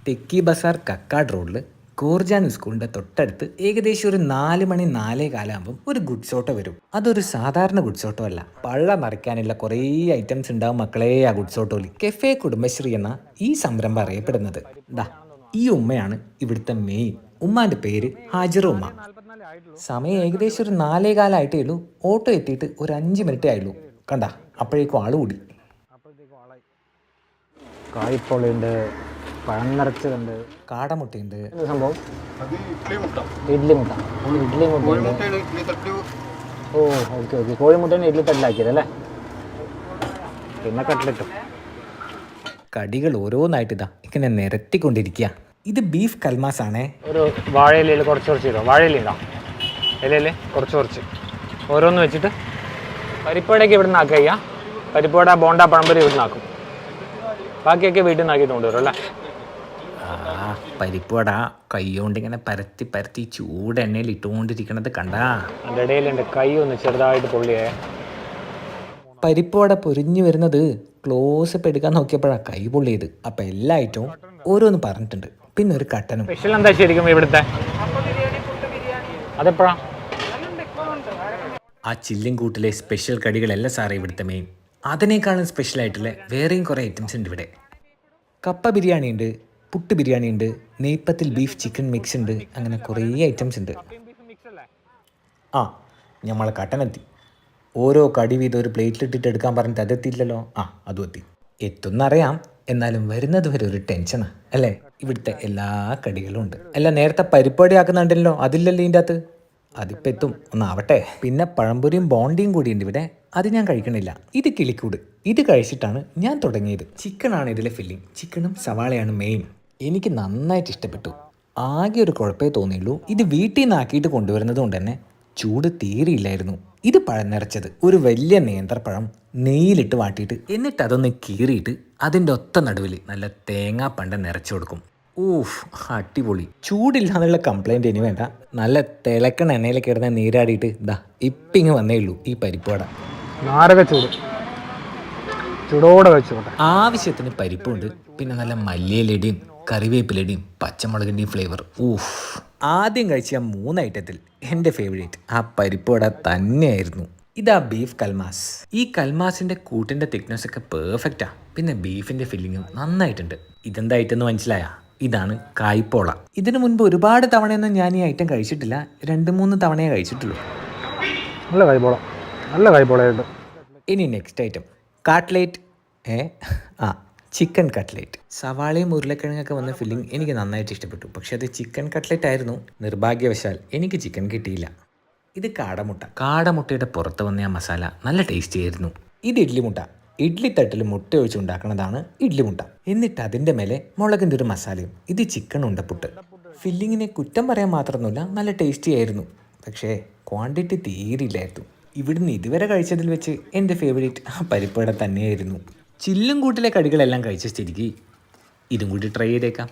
തെക്കി ബസാർ കക്കാട് റോഡിൽ കോർജാൻ സ്കൂളിൻ്റെ തൊട്ടടുത്ത് ഏകദേശം ഒരു 4 മണി 4:15 ആകുമ്പം ഒരു ഗുഡ്സ് ഓട്ടോ വരും. അതൊരു സാധാരണ ഗുഡ്സ് ഓട്ടോ അല്ല, പള്ള നിറയ്ക്കാനുള്ള കുറേ ഐറ്റംസ് ഉണ്ടാവും മക്കളെ ആ ഗുഡ്സ് ഓട്ടോയിൽ. കെഫെ കുടുംബശ്രീ എന്ന ഈ സംരംഭം അറിയപ്പെടുന്നത്. ഈ ഉമ്മയാണ് ഇവിടുത്തെ മെയിൻ. ഉമ്മാന്റെ പേര് ഹാജിറ ഉമ്മ. സമയം ഏകദേശം ഒരു 4:15 ആയിട്ടേ ഉള്ളൂ. ഓട്ടോ എത്തിയിട്ട് ഒരു 5 മിനിറ്റേ ആയുള്ളൂ. കണ്ട അപ്പോഴേക്കും ആള് കൂടി. കായ്പോളുണ്ട്, പഴം നിറച്ചതുണ്ട്, കാടമുട്ടയുണ്ട്, സംഭവം ഇഡ്ലി മുട്ട. ഇഡ്ലി മുട്ടയുണ്ട്. ഓ ഓക്കെ ഓക്കെ, കോഴിമുട്ടേനെ ഇഡ്ലി തട്ടിലാക്കിയതല്ലേ. പിന്നെ കട്ട്ലറ്റും. കടികൾ ഓരോന്നായിട്ട് ഇങ്ങനെ നിരത്തിക്കൊണ്ടിരിക്കുക. ഇത് ബീഫ് കൽമാസ് ആണേ. ഒരു വാഴയിലയിൽ കുറച്ച് ഇടാം. വാഴയിലുണ്ടാവും ഇലയിൽ കുറച്ച് ഓരോന്ന് വെച്ചിട്ട് പരിപ്പുവടയൊക്കെ ഇവിടെ നിന്ന് ആക്കുക. പരിപ്പുവട, ബോണ്ട, പഴംപൊരി ഇവിടെ നിന്നാക്കും. ബാക്കിയൊക്കെ വീട്ടിൽ നിന്ന് ആക്കിയിട്ട് കൊണ്ടുവരും അല്ലേ. പരിപ്പുവട കൈകൊണ്ട് ഇങ്ങനെ പരത്തി പരത്തി ചൂടെണ്ണയിൽ ഇട്ടുകൊണ്ടിരിക്കണത് കണ്ടാ. അതിൻ്റെ ഇടയിൽ എൻ്റെ കൈ ഒന്ന് ചെറുതായിട്ട് പൊള്ളിയേ. പരിപ്പുവട പൊരിഞ്ഞു വരുന്നത് ക്ലോസപ്പ് എടുക്കാൻ നോക്കിയപ്പോഴാണ് കൈ പൊള്ളിയത്. അപ്പം എല്ലാ ഐറ്റവും ഓരോന്ന് പറഞ്ഞിട്ടുണ്ട്. പിന്നെ ഒരു കട്ടനും. സ്പെഷ്യൽ എന്താ ശരിക്കും ഇവിടുത്തെ? അതെപ്പോഴാ? ആ ചില്ലിൻകൂട്ടിലെ സ്പെഷ്യൽ കടികളല്ല സാറേ ഇവിടുത്തെ മെയിൻ. അതിനേക്കാളും സ്പെഷ്യലായിട്ടുള്ള വേറെയും കുറേ ഐറ്റംസ് ഉണ്ട് ഇവിടെ. കപ്പ ബിരിയാണി ഉണ്ട്, പുട്ട് ബിരിയാണി ഉണ്ട്, നെയ്പ്പത്തിൽ ബീഫ് ചിക്കൻ മിക്സ് ഉണ്ട്. അങ്ങനെ കുറേ ഐറ്റംസ് ഉണ്ട്. നമ്മളെ കട്ടനെത്തി. ഓരോ കടി വീതം ഒരു പ്ലേറ്റിലിട്ടിട്ട് എടുക്കാൻ പറഞ്ഞിട്ട് അതെത്തിയില്ലല്ലോ. അതും എത്തി. എത്തുന്നറിയാം, എന്നാലും വരുന്നത് വരെ ഒരു ടെൻഷനാണ് അല്ലേ. ഇവിടുത്തെ എല്ലാ കടികളും ഉണ്ട്. അല്ല, നേരത്തെ പരിപ്പടി ആക്കുന്നുണ്ടല്ലോ, അതില്ലല്ലോ ഇതിൻ്റെ അകത്ത്. അതിപ്പോൾ എത്തും, ഒന്നാവട്ടെ. പിന്നെ പഴംപൊരിയും ബോണ്ടിയും കൂടിയുണ്ട് ഇവിടെ. അത് ഞാൻ കഴിക്കണില്ല. ഇത് കിളിക്കൂട്. ഇത് കഴിച്ചിട്ടാണ് ഞാൻ തുടങ്ങിയത്. ചിക്കനാണ് ഇതിലെ ഫില്ലിങ്. ചിക്കനും സവാളയാണ് മെയിൻ. എനിക്ക് നന്നായിട്ട് ഇഷ്ടപ്പെട്ടു. ആകെ ഒരു കുഴപ്പമേ തോന്നിയുള്ളൂ, ഇത് വീട്ടിൽ നിന്ന് ആക്കിയിട്ട് കൊണ്ടുവരുന്നത് കൊണ്ട് തന്നെ ചൂട് തീരെയില്ലായിരുന്നു. ഇത് പഴം നിറച്ചത്, ഒരു വലിയ നേന്ത്രപ്പഴം നെയ്യിലിട്ട് വാട്ടിയിട്ട് എന്നിട്ട് അതൊന്ന് കീറിയിട്ട് അതിൻ്റെ ഒത്ത നടുവിൽ നല്ല തേങ്ങാപ്പണ്ട നിറച്ചു കൊടുക്കും. അടിപൊളി. ചൂടില്ലാന്നുള്ള കംപ്ലൈൻറ്റ് ഇനി വേണ്ട. നല്ല തിളക്കണ എണ്ണയിൽ കിടന്ന് നീരാടിയിട്ട് ഇപ്പിങ് വന്നേ ഉള്ളൂ ഈ പരിപ്പുവട. ചൂടോടെ വെച്ചു. ആവശ്യത്തിന് പരിപ്പുണ്ട്, പിന്നെ നല്ല മല്ലിയിലടിയും കറിവേപ്പിലടിയും പച്ചമുളകിൻ്റെയും ഫ്ലേവർ. ആദ്യം കഴിച്ച 3 ഐറ്റത്തിൽ എൻ്റെ ഫേവറേറ്റ് ആ പരിപ്പുവട തന്നെയായിരുന്നു. ഇതാ ബീഫ് കൽമാസ്. ഈ കൽമാസിൻ്റെ കൂട്ടിൻ്റെ തിക്നെസ് ഒക്കെ പെർഫെക്റ്റാ. പിന്നെ ബീഫിൻ്റെ ഫില്ലിങ്ങും നന്നായിട്ടുണ്ട്. ഇതെന്താ ഐറ്റം എന്ന് മനസ്സിലായ? ഇതാണ് കായ്പോള. ഇതിനു മുൻപ് ഒരുപാട് തവണയൊന്നും ഞാൻ ഈ ഐറ്റം കഴിച്ചിട്ടില്ല. 2-3 തവണയേ കഴിച്ചിട്ടുള്ളൂ. നല്ല കായ്പോളയുണ്ട്. ഇനി next item cutlet. Chicken cutlet. സവാളയും ഉരുളക്കിഴങ്ങൊക്കെ വന്ന ഫില്ലിംഗ് എനിക്ക് നന്നായിട്ട് ഇഷ്ടപ്പെട്ടു. പക്ഷെ അത് ചിക്കൻ കട്ട്ലേറ്റ് ആയിരുന്നു. നിർഭാഗ്യവശാൽ എനിക്ക് ചിക്കൻ കിട്ടിയില്ല. ഇത് കാടമുട്ടയുടെ പുറത്ത് വന്ന ആ മസാല നല്ല ടേസ്റ്റി ആയിരുന്നു. ഇത് ഇഡ്ലിമുട്ട. ഇഡ്ലി തട്ടിൽ മുട്ട ഒഴിച്ചുണ്ടാക്കുന്നതാണ് ഇഡ്ലിമുട്ട. എന്നിട്ട് അതിൻ്റെ മേലെ മുളകിൻ്റെ ഒരു മസാലയും. ഇത് ചിക്കൻ ഉണ്ടപ്പുട്ട്. ഫില്ലിങ്ങിനെ കുറ്റം പറയാൻ മാത്രമൊന്നുമില്ല, നല്ല ടേസ്റ്റി ആയിരുന്നു. പക്ഷേ ക്വാണ്ടിറ്റി തീരില്ലായിരുന്നു. ഇവിടുന്ന് ഇതുവരെ കഴിച്ചതിൽ വെച്ച് എൻ്റെ ഫേവറേറ്റ് ആ പരിപ്പുവട തന്നെയായിരുന്നു. ചില്ലും കൂട്ടിലെ കടികളെല്ലാം കഴിച്ച സ്ഥിതിക്ക് ഇതും കൂടി ട്രൈ ചെയ്തേക്കാം.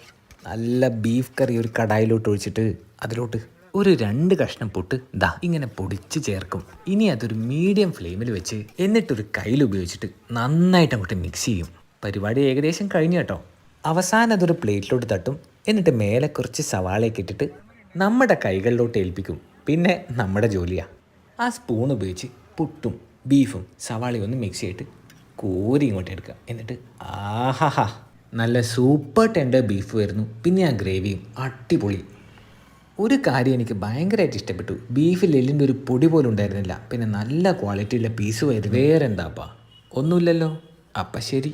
നല്ല ബീഫ് കറി ഒരു കടായിലോട്ട് ഒഴിച്ചിട്ട് അതിലോട്ട് ഒരു 2 കഷ്ണം പുട്ട് ഇങ്ങനെ പൊടിച്ച് ചേർക്കും. ഇനി അതൊരു മീഡിയം ഫ്ലെയിമിൽ വെച്ച് എന്നിട്ടൊരു കയ്യിൽ ഉപയോഗിച്ചിട്ട് നന്നായിട്ട് അങ്ങോട്ട് മിക്സ് ചെയ്യും. പരിപാടി ഏകദേശം കഴിഞ്ഞു കേട്ടോ. അവസാനം അതൊരു പ്ലേറ്റിലോട്ട് തട്ടും. എന്നിട്ട് മേലെ കുറച്ച് സവാളയൊക്കെ ഇട്ടിട്ട് നമ്മുടെ കൈകളിലോട്ട് ഏൽപ്പിക്കും. പിന്നെ നമ്മുടെ ജോലിയാണ്. ആ സ്പൂൺ ഉപയോഗിച്ച് പുട്ടും ബീഫും സവാളയും ഒന്ന് മിക്സ് ചെയ്തിട്ട് കോരി ഇങ്ങോട്ട് എടുക്കുക. എന്നിട്ട് നല്ല സൂപ്പർ ടെൻഡർ ബീഫ് വരുന്നു. പിന്നെ ആ ഗ്രേവിയും അടിപൊളി. ഒരു കാര്യം എനിക്ക് ഭയങ്കരമായിട്ട് ഇഷ്ടപ്പെട്ടു. ബീഫിൽ എല്ലിൻ്റെ ഒരു പൊടി പോലും ഉണ്ടായിരുന്നില്ല. പിന്നെ നല്ല ക്വാളിറ്റിയുള്ള പീസുമായിരുന്നു. വേറെ എന്താപ്പാ, ഒന്നുമില്ലല്ലോ. അപ്പം ശരി.